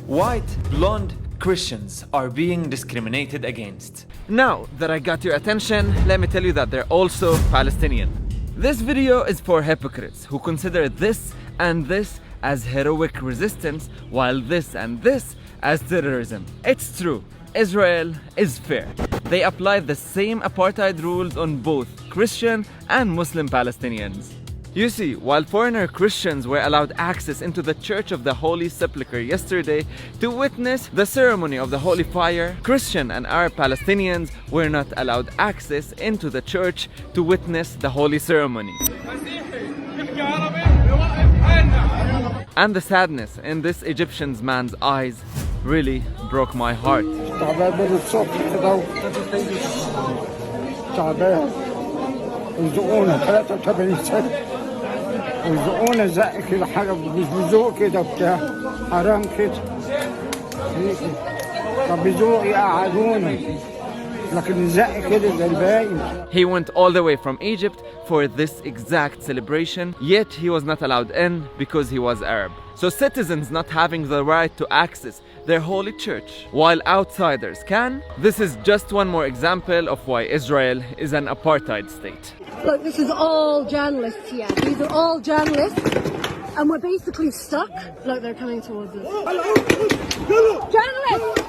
White, blonde Christians are being discriminated against. Now that I got your attention, let me tell you that they're also Palestinian. This video is for hypocrites who consider this and this as heroic resistance, while this and this as terrorism. It's true, Israel is fair. They apply the same apartheid rules on both Christian and Muslim Palestinians. You see, while foreigner Christians were allowed access into the Church of the Holy Sepulchre yesterday to witness the ceremony of the Holy Fire, Christian and Arab Palestinians were not allowed access into the church to witness the holy ceremony. And the sadness in this Egyptian man's eyes really broke my heart. ويزقونا زق كده حاجه بيزوق كده بتاع حرام كده طب بيزوق يقعدونا لكن زق كده زي الباقي. He went all the way from Egypt for this exact celebration, yet he was not allowed in because he was Arab. So citizens not having the right to access their holy church, while outsiders can. This is just one more example of why Israel is an apartheid state. Look, this is all journalists here. These are all journalists, and we're basically stuck. Look, they're coming towards us. Journalists!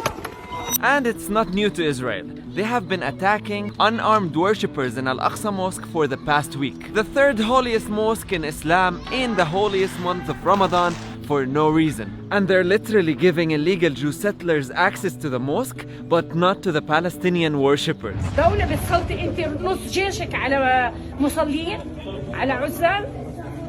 And it's not new to Israel. They have been attacking unarmed worshippers in Al-Aqsa Mosque for the past week, the third holiest mosque in Islam in the holiest month of Ramadan, for no reason. And they're literally giving illegal Jew settlers access to the mosque, but not to the Palestinian worshippers. دولة بتسلطي انت نص جيشك على مصلين على عزال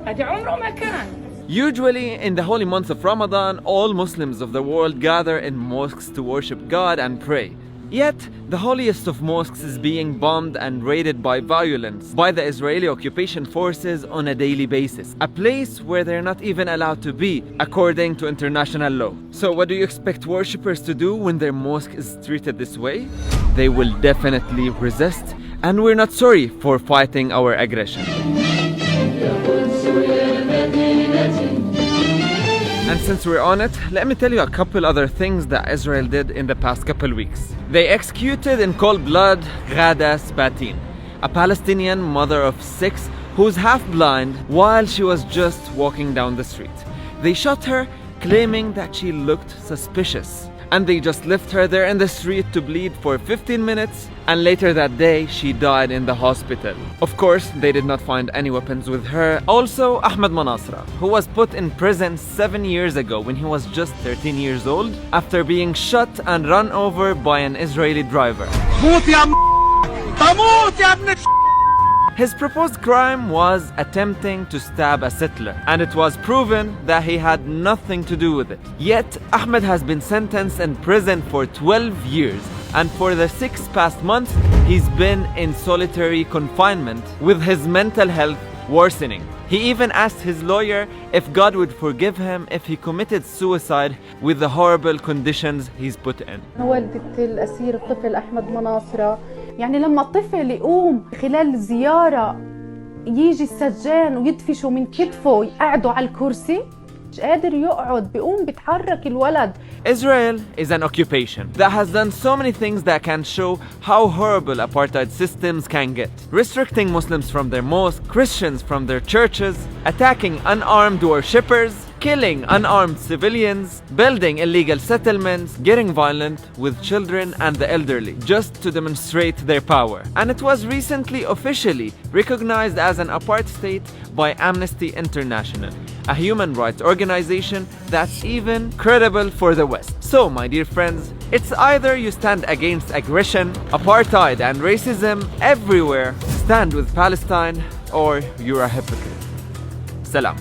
هذا عمره ما كان. Usually, in the holy month of Ramadan, all Muslims of the world gather in mosques to worship God and pray. Yet, the holiest of mosques is being bombed and raided by violence by the Israeli occupation forces on a daily basis, a place where they're not even allowed to be, according to international law. So what do you expect worshippers to do when their mosque is treated this way? They will definitely resist, and we're not sorry for fighting our aggression. And since we're on it, let me tell you a couple other things that Israel did in the past couple weeks. They executed in cold blood Ghada Spatin, a Palestinian mother of 6 who's half blind, while she was just walking down the street. They shot her, claiming that she looked suspicious. And they just left her there in the street to bleed for 15 minutes, and later that day she died in the hospital. Of course, they did not find any weapons with her. Also, Ahmed Manasra, who was put in prison 7 years ago when he was just 13 years old after being shot and run over by an Israeli driver. His proposed crime was attempting to stab a settler, and it was proven that he had nothing to do with it. Yet, Ahmed has been sentenced in prison for 12 years, and for the 6 past months, he's been in solitary confinement with his mental health worsening. He even asked his lawyer if God would forgive him if he committed suicide with the horrible conditions he's put in. والدة الأسير الطفل أحمد مناصرة، يعني لما الطفل يقوم خلال الزيارة يجي السجان ويدفشوا من كتفه يقعدوا على الكرسي، مش قادر يقعد، بيقوم بيتحرك الولد. Israel is an occupation that has done so many things that can show how horrible apartheid systems can get. Restricting Muslims from their mosques, Christians from their churches, attacking unarmed worshippers, killing unarmed civilians, building illegal settlements, getting violent with children and the elderly, just to demonstrate their power. And it was recently officially recognized as an apartheid state by Amnesty International, a human rights organization that's even credible for the West. So, my dear friends, it's either you stand against aggression, apartheid and racism everywhere, stand with Palestine, or you're a hypocrite. Salam.